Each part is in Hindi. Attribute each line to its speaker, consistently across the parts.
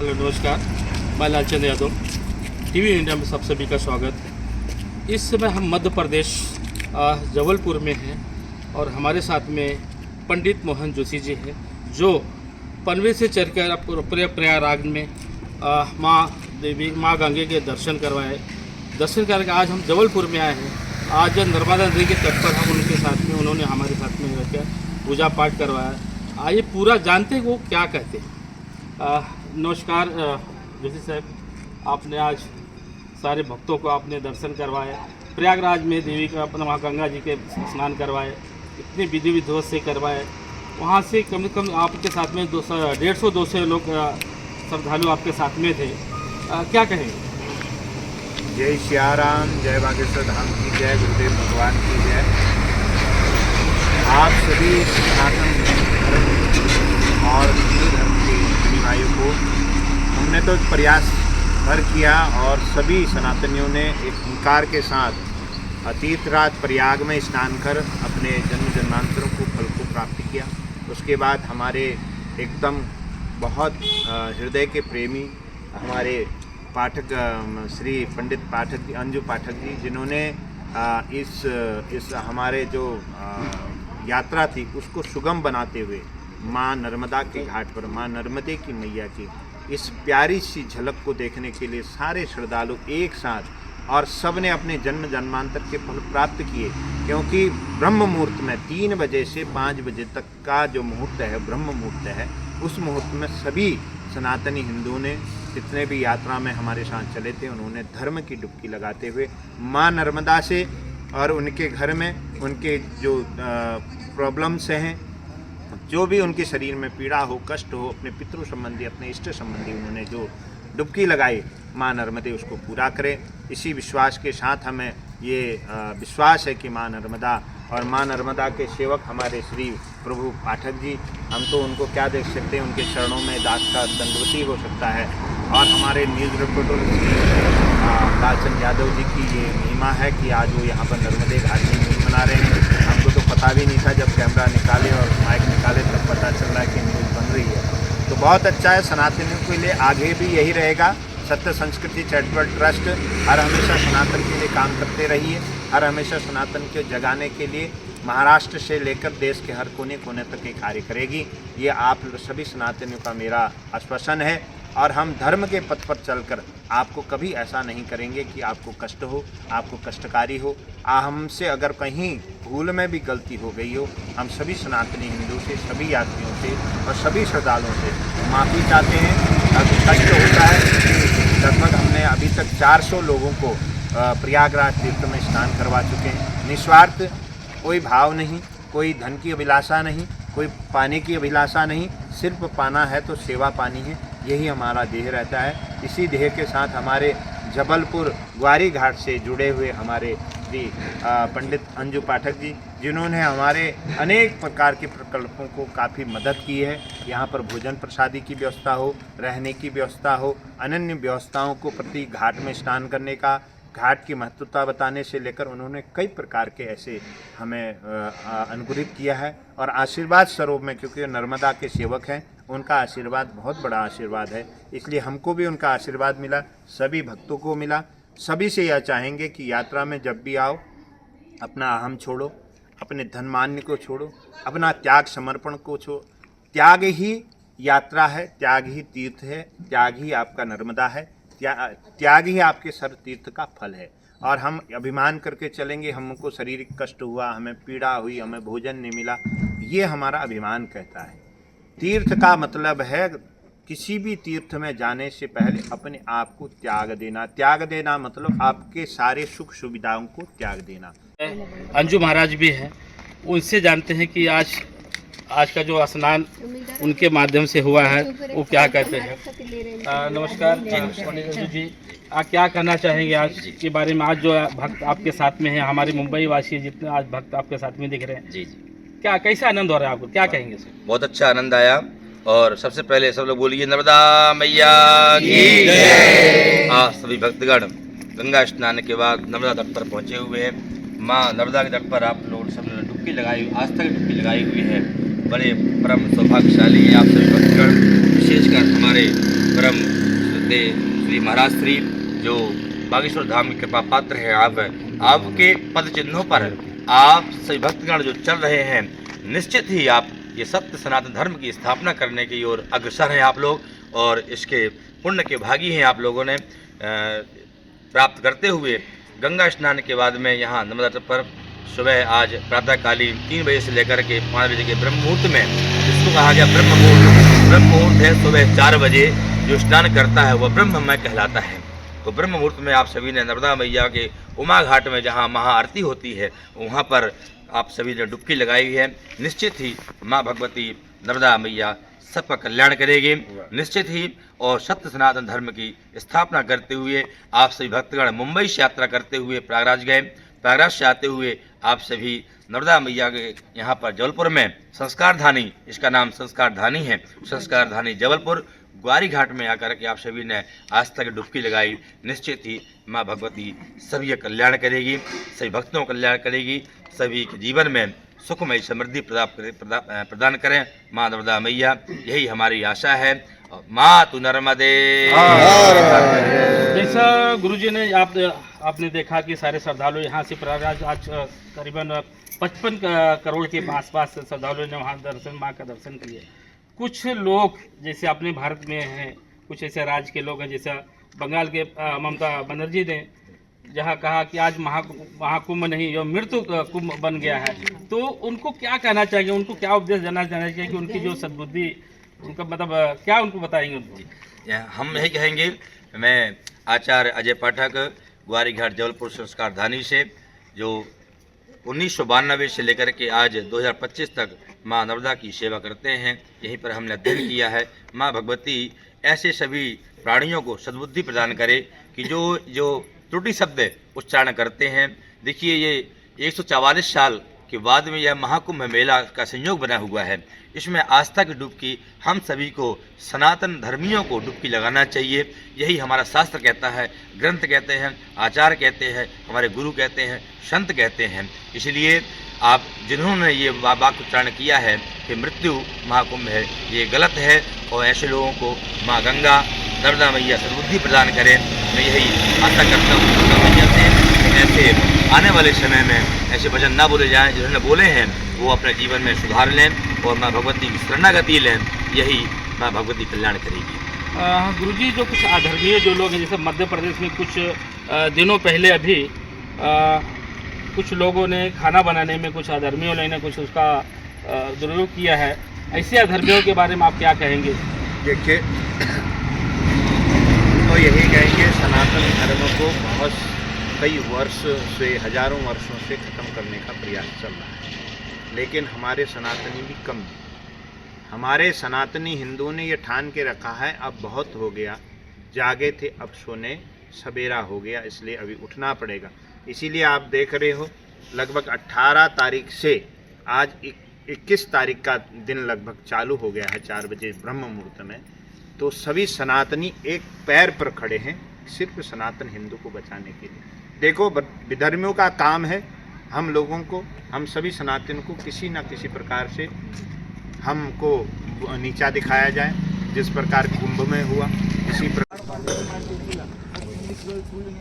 Speaker 1: हेलो नमस्कार, मैं लालचंद यादव। टीवी इंडिया में सब सभी का स्वागत है। इस समय हम मध्य प्रदेश जबलपुर में हैं और हमारे साथ में पंडित मोहन जोशी जी हैं, जो पनवे से चलकर प्रयागराज में माँ गंगे के दर्शन करवाए। दर्शन करके आज हम जबलपुर में आए हैं। आज नर्मदा नदी के तट पर हम उनके साथ में, उन्होंने हमारे साथ में रहकर पूजा पाठ करवाया। आइए पूरा जानते हैं वो क्या कहते हैं। नमस्कार जोशी साहब, आपने आज सारे भक्तों को आपने दर्शन करवाया। प्रयागराज में देवी का अपना वहाँ गंगा जी के स्नान करवाए, इतने विधि विधिवत से करवाए। वहाँ से कम से कम आपके साथ में 150-200 लोग श्रद्धालु आपके साथ में थे। क्या कहेंगे?
Speaker 2: जय सियाराम, जय बागेश्वर धाम की जय, गुरुदेव भगवान की जय। आप सभी सनातन धर्म और हिंदू धर्म के भाइयों को हमने तो प्रयास भर किया और सभी सनातनियों ने एक हुंकार के साथ तीर्थराज प्रयाग में स्नान कर अपने जन्म जन्मांतरों को फल को प्राप्त किया। उसके बाद हमारे एकदम बहुत हृदय के प्रेमी हमारे पाठक श्री पंडित पाठक जी, अंजू पाठक जी, जिन्होंने इस हमारे जो यात्रा थी उसको सुगम बनाते हुए माँ नर्मदा के घाट पर माँ नर्मदे की मैया की इस प्यारी सी झलक को देखने के लिए सारे श्रद्धालु एक साथ और सब ने अपने जन्म जन्मांतर के फल प्राप्त किए। क्योंकि ब्रह्म मुहूर्त में 3 बजे से 5 बजे तक का जो मुहूर्त है, ब्रह्म मुहूर्त है, उस मुहूर्त में सभी सनातनी हिंदुओं ने जितने भी यात्रा में हमारे साथ चले थे, उन्होंने धर्म की डुबकी लगाते हुए माँ नर्मदा से और उनके घर में उनके जो प्रॉब्लम्स हैं, जो भी उनके शरीर में पीड़ा हो, कष्ट हो, अपने पितृ संबंधी, अपने इष्ट संबंधी उन्होंने जो डुबकी लगाई, माँ नर्मदे उसको पूरा करे। इसी विश्वास के साथ हमें ये विश्वास है कि माँ नर्मदा और माँ नर्मदा के सेवक हमारे श्री प्रभु पाठक जी, हम तो उनको क्या देख सकते हैं, उनके चरणों में दास का दंडवती हो सकता है। और हमारे न्यूज़ रिपोर्टर लालचंद यादव जी की ये महिमा है कि आज वो यहाँ पर नर्मदे घाट में न्यूज़ बना रहे हैं। हमको तो पता भी नहीं था, जब कैमरा निकाले और माइक निकाले तब पता चल रहा है कि न्यूज़ बन रही है। तो बहुत अच्छा है, सनातनियों के लिए आगे भी यही रहेगा। सत्य संस्कृति चैरिटेबल ट्रस्ट हर हमेशा सनातन के लिए काम करते रहिए, हर हमेशा सनातन के जगाने के लिए महाराष्ट्र से लेकर देश के हर कोने कोने तक ये कार्य करेगी। ये आप सभी सनातनियों का मेरा आश्वासन है। और हम धर्म के पथ पर चलकर आपको कभी ऐसा नहीं करेंगे कि आपको कष्ट हो, आपको कष्टकारी हो। हमसे अगर कहीं भूल में भी गलती हो गई हो, हम सभी सनातनी हिंदू से, सभी यात्रियों से और सभी श्रद्धालुओं से माफ़ी चाहते हैं। अभी कष्ट होता है कि लगभग हमने अभी तक 400 लोगों को प्रयागराज तीर्थ में स्नान करवा चुके हैं। निस्वार्थ, कोई भाव नहीं, कोई धन की अभिलाषा नहीं, कोई पाने की अभिलाषा नहीं, सिर्फ पाना है तो सेवा पानी है, यही हमारा ध्येय रहता है। इसी ध्येय के साथ हमारे जबलपुर ग्वारी घाट से जुड़े हुए हमारे श्री पंडित अंजू पाठक जी, जिन्होंने हमारे अनेक प्रकार के प्रकल्पों को काफ़ी मदद की है। यहाँ पर भोजन प्रसादी की व्यवस्था हो, रहने की व्यवस्था हो, अनन्य व्यवस्थाओं को प्रति घाट में स्नान करने का, घाट की महत्वता बताने से लेकर उन्होंने कई प्रकार के ऐसे हमें अनुग्रहित किया है। और आशीर्वाद स्वरूप में, क्योंकि नर्मदा के सेवक हैं, उनका आशीर्वाद बहुत बड़ा आशीर्वाद है, इसलिए हमको भी उनका आशीर्वाद मिला, सभी भक्तों को मिला। सभी से यह चाहेंगे कि यात्रा में जब भी आओ, अपना अहम छोड़ो, अपने धनमान्य को छोड़ो, अपना त्याग समर्पण को छोड़ो। त्याग ही यात्रा है, त्याग ही तीर्थ है, त्याग ही आपका नर्मदा है, त्याग ही आपके सर्व तीर्थ का फल है। और हम अभिमान करके चलेंगे, हमको शारीरिक कष्ट हुआ, हमें पीड़ा हुई, हमें भोजन नहीं मिला, ये हमारा अभिमान कहता है। तीर्थ का मतलब है किसी भी तीर्थ में जाने से पहले अपने आप को त्याग देना। त्याग देना मतलब आपके सारे सुख सुविधाओं को त्याग देना।
Speaker 1: अंजू महाराज भी हैं, उनसे जानते हैं कि आज का जो स्नान उनके माध्यम से हुआ है वो क्या कहते हैं। नमस्कार पंडित जी, आप क्या कहना चाहेंगे आज के बारे में? आज जो भक्त आपके साथ में हैं, हमारे मुंबई वासी जितने आज भक्त आपके साथ में दिख रहे हैं,
Speaker 3: जी जी,
Speaker 1: क्या कैसा आनंद हो रहा है आपको, क्या कहेंगे सर?
Speaker 3: बहुत अच्छा आनंद आया। और सबसे पहले सब लोग बोलिए नर्मदा मैया की जय। सभी भक्तगण गंगा स्नान के बाद नर्मदा तट पर पहुंचे हुए हैं। माँ नर्मदा के तट पर आप लोग सब ने डुबकी लगाई, आस्था की डुबकी लगाई हुई है। बड़े परम सौभाग्यशाली आप सभी भक्तगण, विशेषकर हमारे परम श्रद्धेय श्री महाराज श्री जो बागेश्वर धाम की कृपा पात्र है, आपके पद चिन्हों पर आप सभी भक्तगण जो चल रहे हैं, निश्चित ही आप ये सत्य सनातन धर्म की स्थापना करने की ओर अग्रसर हैं आप लोग, और इसके पुण्य के भागी हैं आप लोगों ने प्राप्त करते हुए गंगा स्नान के बाद में यहाँ नर्मदा तट पर सुबह आज प्रातःकालीन 3 बजे से लेकर के 5 बजे के ब्रह्म मुहूर्त में, जिसको कहा गया ब्रह्म मुहूर्त है सुबह 4 बजे, जो स्नान करता है वह ब्रह्ममय कहलाता है। तो ब्रह्म मुहूर्त में आप सभी ने नर्मदा मैया के उमा घाट में जहाँ महाआरती होती है वहाँ पर आप सभी ने डुबकी लगाई है। निश्चित ही माँ भगवती नर्मदा मैया सबका कल्याण करेगी निश्चित ही। और सत्य सनातन धर्म की स्थापना करते हुए आप सभी भक्तगण मुंबई से यात्रा करते हुए प्रयागराज गए। प्रयागराज से आते हुए आप सभी नर्मदा मैया के यहाँ पर जबलपुर में संस्कारधानी, इसका नाम संस्कारधानी है, संस्कारधानी जबलपुर ग्वारी घाट में आकर के आप सभी ने आस्था की डुबकी लगाई। निश्चित ही माँ भगवती सभी का कल्याण करेगी, सभी भक्तों का कल्याण करेगी, सभी के जीवन में सुखमय समृद्धि प्रदान करें माँ नर्मदा मैया, यही हमारी आशा है। माँ तू नर्मदे।
Speaker 1: जैसा गुरुजी ने आपने देखा कि सारे श्रद्धालु यहाँ से प्रयागराज आज करीबन 55 करोड़ के आसपास श्रद्धालुओं ने वहाँ माँ का दर्शन किए। कुछ लोग जैसे अपने भारत में हैं, कुछ ऐसे राज्य के लोग हैं, जैसे बंगाल के ममता बनर्जी ने जहाँ कहा कि आज महाकुंभ नहीं, यह मृत्यु कुंभ बन गया है, तो उनको क्या कहना चाहिए, उनको क्या उपदेश देना चाहिए कि उनकी जो सद्बुद्धि, उनका मतलब क्या उनको बताएंगे?
Speaker 3: हम यही कहेंगे, मैं आचार्य अजय पाठक ग्वारी घाट जबलपुर संस्कारधानी से, जो 1992 से लेकर के आज 2025 तक माँ नर्मदा की सेवा करते हैं, यहीं पर हमने अध्ययन किया है। माँ भगवती ऐसे सभी प्राणियों को सद्बुद्धि प्रदान करे कि जो त्रुटि शब्द उच्चारण करते हैं। देखिए ये 144 साल के बाद में यह महाकुंभ मेला का संयोग बना हुआ है, इसमें आस्था की डुबकी हम सभी को सनातन धर्मियों को डुबकी लगाना चाहिए। यही हमारा शास्त्र कहता है, ग्रंथ कहते हैं, आचार्य कहते हैं, हमारे गुरु कहते हैं, संत कहते हैं। इसलिए आप जिन्होंने ये वाक्य उच्चारण किया है कि मृत्यु महाकुंभ है, ये गलत है, और ऐसे लोगों को माँ गंगा नर्मदा मैया सद्बुद्धि प्रदान करें। मैं यही आशा करता हूँ गंगा मैया से ऐसे आने वाले समय में ऐसे वचन ना बोले जाएं, जिन्होंने बोले हैं वो अपने जीवन में सुधार लें और माँ भगवती की शरणागति लें, यही माँ भगवती कल्याण करेगी।
Speaker 1: गुरुजी, जो कुछ अधर्मीय जो लोग हैं, जैसे मध्य प्रदेश में कुछ दिनों पहले अभी कुछ लोगों ने खाना बनाने में कुछ अधर्मियों ने कुछ उसका दुरुपयोग किया है, ऐसे अधर्मियों के बारे में आप क्या कहेंगे?
Speaker 2: देखिए, तो यही कहेंगे सनातन धर्म को बहुत कई वर्ष से, हजारों वर्षों से ख़त्म करने का प्रयास चल रहा है, लेकिन हमारे सनातनी भी कम हैं। हमारे सनातनी हिंदुओं ने ये ठान के रखा है अब बहुत हो गया, जागे थे अब सोने सवेरा हो गया, इसलिए अभी उठना पड़ेगा। इसीलिए आप देख रहे हो लगभग 18 तारीख से आज 21 तारीख का दिन लगभग चालू हो गया है 4 बजे ब्रह्म मुहूर्त में। तो सभी सनातनी एक पैर पर खड़े हैं सिर्फ सनातन हिंदू को बचाने के लिए। देखो, विधर्मियों का काम है हम लोगों को, हम सभी सनातन को किसी न किसी प्रकार से हमको नीचा दिखाया जाए, जिस प्रकार कुंभ में हुआ इसी प्रकार।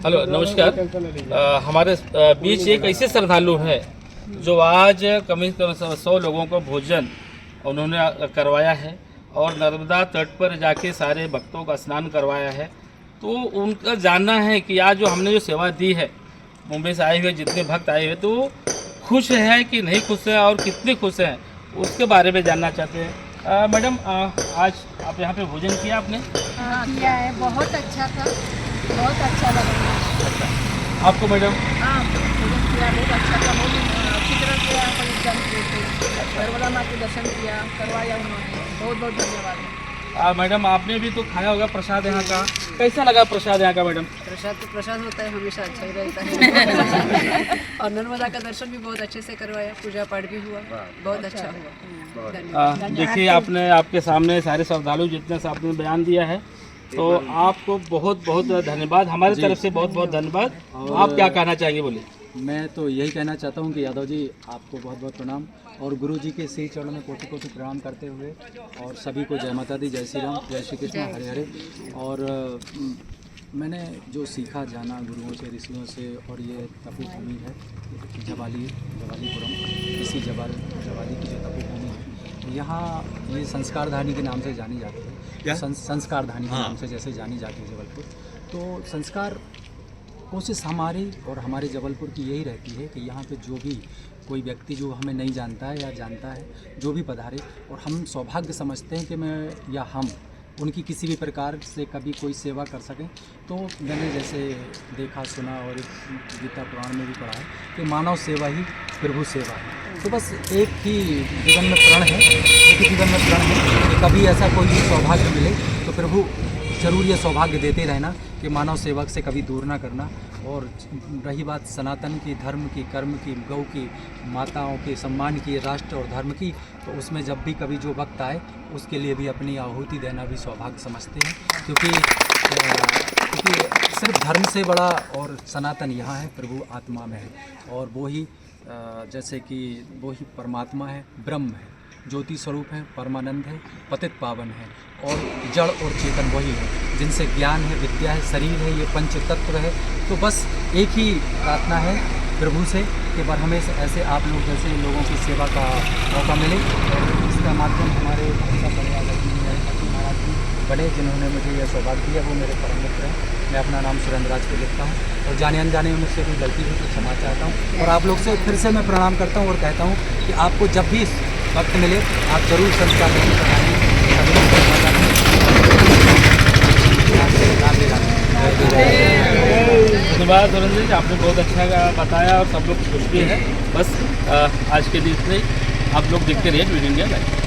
Speaker 1: हेलो, नमस्कार। हमारे बीच एक ऐसे श्रद्धालु है जो आज कम से कम 100 लोगों को भोजन उन्होंने करवाया है और नर्मदा तट पर जाके सारे भक्तों का स्नान करवाया है। तो उनका जानना है कि आज जो हमने जो सेवा दी है, मुंबई से आए हुए जितने भक्त आए हुए, तो खुश हैं कि नहीं खुश हैं और कितने खुश हैं, उसके बारे में जानना चाहते हैं। मैडम, आज आप यहाँ पे भोजन किया आपने?
Speaker 4: हाँ, किया है, बहुत अच्छा था, बहुत अच्छा लगा।
Speaker 1: आपको मैडम?
Speaker 4: हाँ, भोजन किया, बहुत अच्छा था, बहुत अच्छी तरह से यहाँ पर एग्जाम किए थे, नर्मदा माँ के दर्शन किया, करवाया उन्होंने, बहुत बहुत धन्यवाद।
Speaker 1: मैडम, आपने भी तो खाया होगा प्रसाद यहाँ का, कैसा लगा प्रसाद यहाँ का? मैडम,
Speaker 4: प्रसाद तो प्रसाद होता है, हमेशा अच्छा ही रहता है। और नर्मदा का दर्शन भी बहुत अच्छे से करवाया, पूजा पाठ भी हुआ, बहुत अच्छा हुआ। धन्यवाद।
Speaker 1: देखिए, आपने आपके सामने सारे श्रद्धालु जितने से आपने बयान दिया है, तो आपको बहुत बहुत धन्यवाद, हमारी तरफ से बहुत बहुत धन्यवाद। आप क्या कहना चाहेंगे, बोलिए।
Speaker 5: मैं तो यही कहना चाहता हूँ कि यादव जी आपको बहुत बहुत प्रणाम और गुरु जी के श्री चरणों में कोटि कोटि प्रणाम करते हुए और सभी को जय माता दी, जय श्री राम, जय श्री कृष्ण, हरे हरे। और मैंने जो सीखा जाना गुरुओं से, ऋषियों से, और ये तपोभूमि है जवालीपुरम, इसी जवाली की जो तपोभूमि है, यहाँ ये संस्कारधानी के नाम से जानी जाती है। संस्कारधानी के नाम से जैसे जानी जाती है जबलपुर। तो संस्कार कोशिश हमारी और हमारे जबलपुर की यही रहती है कि यहाँ पे जो भी कोई व्यक्ति जो हमें नहीं जानता है या जानता है, जो भी पधारे, और हम सौभाग्य समझते हैं कि मैं या हम उनकी किसी भी प्रकार से कभी कोई सेवा कर सकें। तो मैंने जैसे देखा सुना और गीता पुराण में भी पढ़ा है कि मानव सेवा ही प्रभु सेवा है। तो बस एक ही जीवन में प्रण है कि कभी ऐसा कोई सौभाग्य मिले तो प्रभु जरूर ये सौभाग्य देते रहना कि मानव सेवक से कभी दूर ना करना। और रही बात सनातन की, धर्म की, कर्म की, गौ की, माताओं के सम्मान की, राष्ट्र और धर्म की, तो उसमें जब भी कभी जो वक्त आए उसके लिए भी अपनी आहुति देना भी सौभाग्य समझते हैं, क्योंकि सिर्फ धर्म से बड़ा और सनातन यहाँ है, प्रभु आत्मा में है, और वो ही जैसे कि वो ही परमात्मा है, ब्रह्म है, ज्योति स्वरूप है, परमानंद है, पतित पावन है, और जड़ और चेतन वही है, जिनसे ज्ञान है, विद्या है, शरीर है, ये पंच तत्व है। तो बस एक ही प्रार्थना है प्रभु से कि बार हमें ऐसे आप लोग जैसे लोगों की सेवा का मौका मिले, और इसका माध्यम हमारे महाराज जी बड़े, जिन्होंने मुझे यह सौभाग्य दिया, वो मेरे परम मित्र हैं। मैं अपना नाम सुरेंद्र राज को लिखता हूँ, और जाने अनजाने में मुझसे कोई गलती हुई तो क्षमा चाहता हूँ। और आप लोग से फिर से मैं प्रणाम करता हूँ और कहता हूँ कि आपको जब भी वक्त मिले आप जरूर संस्कार नहीं कराएंगे।
Speaker 1: धन्यवाद सुरेंद्र जी, आपने बहुत अच्छा बताया और सब लोग खुश भी हैं। बस आज के दिन से आप लोग देखते रहिए वीडियो इंडिया लाइव।